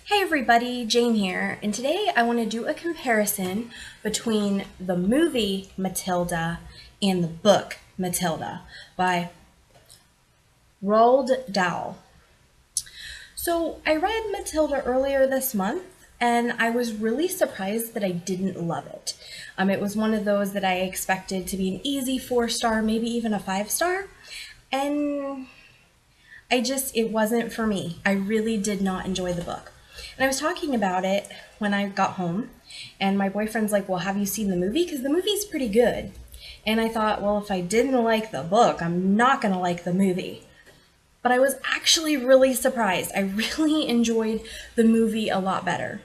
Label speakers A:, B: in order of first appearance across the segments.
A: Hey everybody, Jane here, and today I want to do a comparison between the movie Matilda and the book Matilda by Roald Dahl. So I read Matilda earlier this month, and I was really surprised that I didn't love it. It was one of those that I expected to be an easy 4-star, maybe even a 5-star, and it wasn't for me. I really did not enjoy the book. And I was talking about it when I got home, and my boyfriend's like, well, have you seen the movie? Because the movie's pretty good. And I thought, well, if I didn't like the book, I'm not going to like the movie. But I was actually really surprised. I really enjoyed the movie a lot better.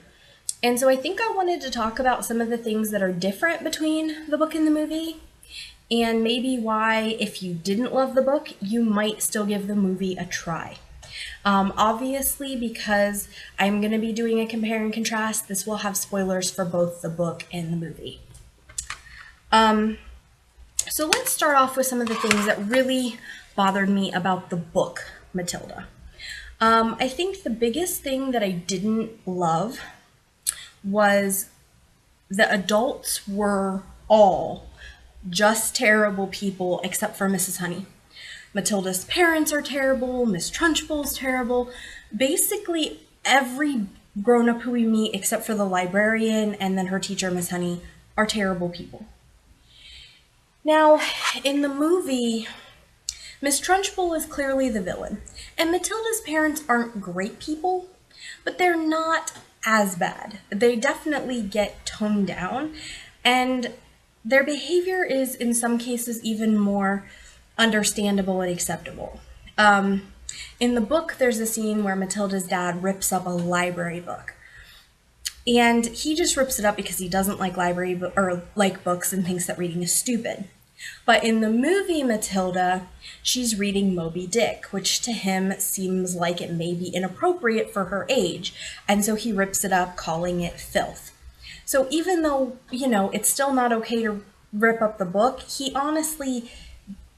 A: And so I think I wanted to talk about some of the things that are different between the book and the movie, and maybe why, if you didn't love the book, you might still give the movie a try. Obviously, because I'm going to be doing a compare and contrast, this will have spoilers for both the book and the movie. So let's start off with some of the things that really bothered me about the book, Matilda. I think the biggest thing that I didn't love was the adults were all just terrible people except for Mrs. Honey. Matilda's parents are terrible, Miss Trunchbull's terrible. Basically, every grown-up who we meet except for the librarian and then her teacher, Miss Honey, are terrible people. Now, in the movie, Miss Trunchbull is clearly the villain, and Matilda's parents aren't great people, but they're not as bad. They definitely get toned down, and their behavior is in some cases even more understandable and acceptable. In the book, there's a scene where Matilda's dad rips up a library book. And he just rips it up because he doesn't like like books and thinks that reading is stupid. But in the movie Matilda, she's reading Moby Dick, which to him seems like it may be inappropriate for her age. And so he rips it up, calling it filth. So even though, it's still not okay to rip up the book, he honestly,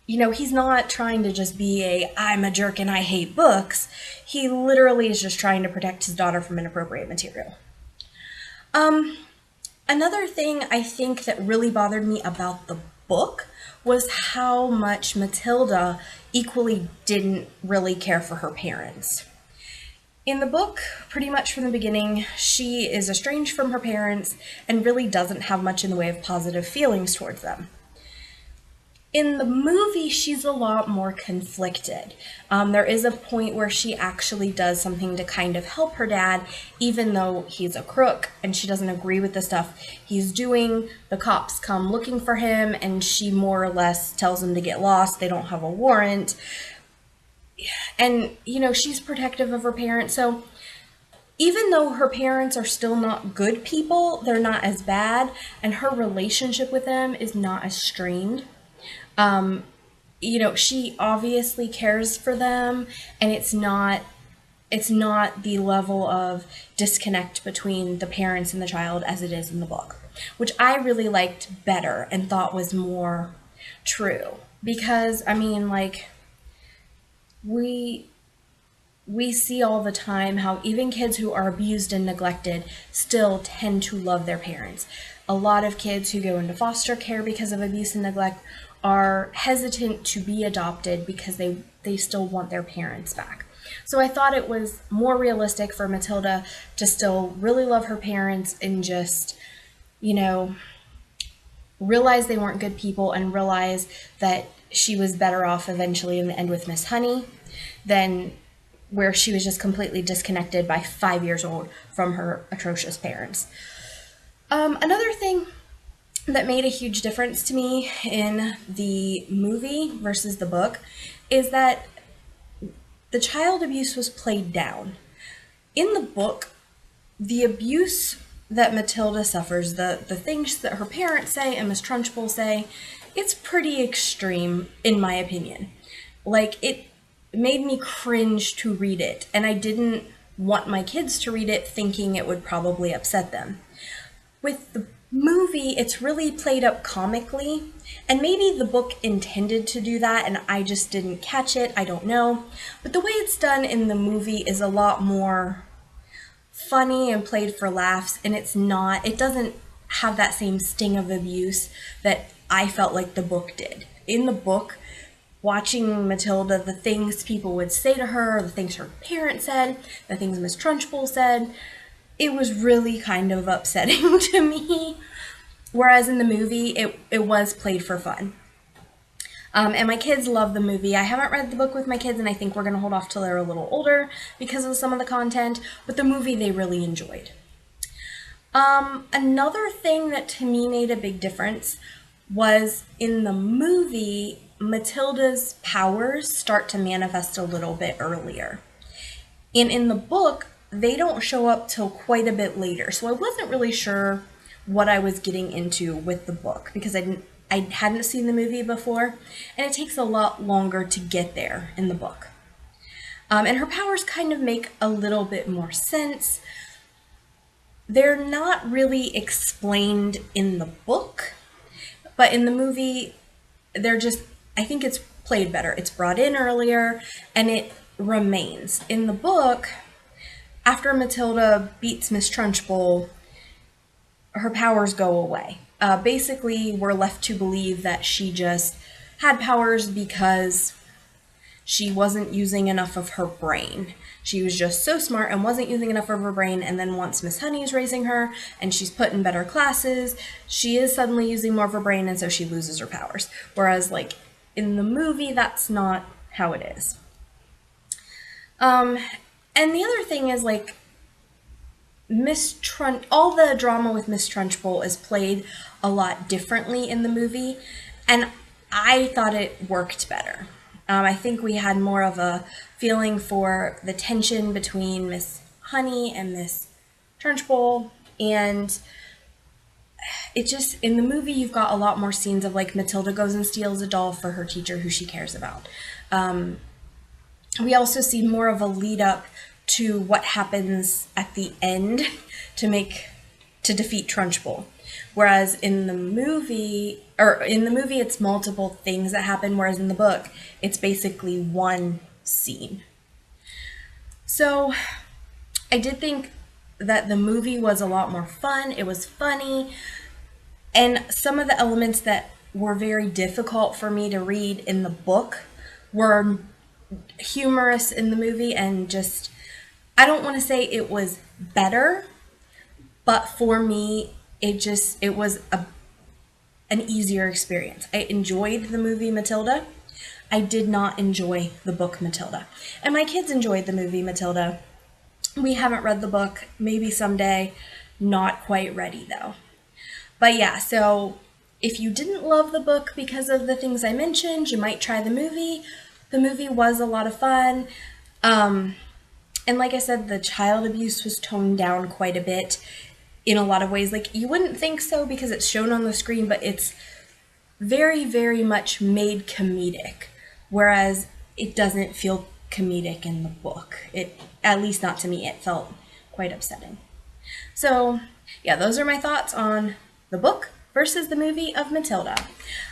A: he's not trying to just be I'm a jerk and I hate books. He literally is just trying to protect his daughter from inappropriate material. Another thing I think that really bothered me about the book was how much Matilda equally didn't really care for her parents. In the book, pretty much from the beginning, she is estranged from her parents and really doesn't have much in the way of positive feelings towards them. In the movie, she's a lot more conflicted. There is a point where she actually does something to kind of help her dad, even though he's a crook and she doesn't agree with the stuff he's doing. The cops come looking for him and she more or less tells him to get lost. They don't have a warrant. And, she's protective of her parents. So even though her parents are still not good people, they're not as bad, and her relationship with them is not as strained. She obviously cares for them, and it's not the level of disconnect between the parents and the child as it is in the book, which I really liked better and thought was more true. Because, we see all the time how even kids who are abused and neglected still tend to love their parents. A lot of kids who go into foster care because of abuse and neglect are hesitant to be adopted because they still want their parents back. So I thought it was more realistic for Matilda to still really love her parents and just, realize they weren't good people and realize that she was better off eventually in the end with Miss Honey than where she was just completely disconnected by 5 years old from her atrocious parents. Another thing that made a huge difference to me in the movie versus the book is that the child abuse was played down. In the book, the abuse that Matilda suffers, the things that her parents say and Miss Trunchbull say, it's pretty extreme in my opinion. It made me cringe to read it, and I didn't want my kids to read it thinking it would probably upset them. With the movie, it's really played up comically, and maybe the book intended to do that and I just didn't catch it, I don't know. But the way it's done in the movie is a lot more funny and played for laughs, and it doesn't have that same sting of abuse that I felt like the book did. In the book, watching Matilda, the things people would say to her, the things her parents said, the things Miss Trunchbull said, it was really kind of upsetting to me. Whereas in the movie, it was played for fun. And my kids love the movie. I haven't read the book with my kids, and I think we're going to hold off till they're a little older because of some of the content, but the movie they really enjoyed. Another thing that to me made a big difference was in the movie, Matilda's powers start to manifest a little bit earlier. And in the book, they don't show up till quite a bit later. So I wasn't really sure what I was getting into with the book because I hadn't seen the movie before, and it takes a lot longer to get there in the book. And her powers kind of make a little bit more sense. They're not really explained in the book, but in the movie, I think it's played better. It's brought in earlier, and it remains. In the book, after Matilda beats Miss Trunchbull, her powers go away. Basically, we're left to believe that she just had powers because she wasn't using enough of her brain. She was just so smart and wasn't using enough of her brain, and then once Miss Honey's raising her and she's put in better classes, she is suddenly using more of her brain, and so she loses her powers. Whereas, like, in the movie, that's not how it is. And the other thing is, like, all the drama with Miss Trunchbull is played a lot differently in the movie, and I thought it worked better. I think we had more of a feeling for the tension between Miss Honey and Miss Trunchbull, and it just, in the movie, you've got a lot more scenes of, like, Matilda goes and steals a doll for her teacher who she cares about. We also see more of a lead up to what happens at the end to defeat Trunchbull. Whereas in the movie it's multiple things that happen, whereas in the book it's basically one scene. So I did think that the movie was a lot more fun. It was funny, and some of the elements that were very difficult for me to read in the book were humorous in the movie, and just, I don't want to say it was better, but for me, it was an easier experience. I enjoyed the movie Matilda. I did not enjoy the book Matilda. And my kids enjoyed the movie Matilda. We haven't read the book, maybe someday, not quite ready though. But yeah, so if you didn't love the book because of the things I mentioned, you might try the movie. The movie was a lot of fun. And like I said, the child abuse was toned down quite a bit in a lot of ways. Like, you wouldn't think so because it's shown on the screen, but it's very, very much made comedic, whereas it doesn't feel comedic in the book. At least not to me, it felt quite upsetting. So yeah, those are my thoughts on the book versus the movie of Matilda.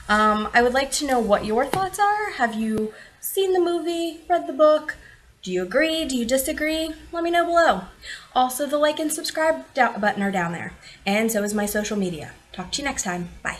A: I would like to know what your thoughts are. Have you seen the movie, read the book? Do you agree? Do you disagree? Let me know below. Also, the like and subscribe button are down there, and so is my social media. Talk to you next time. Bye.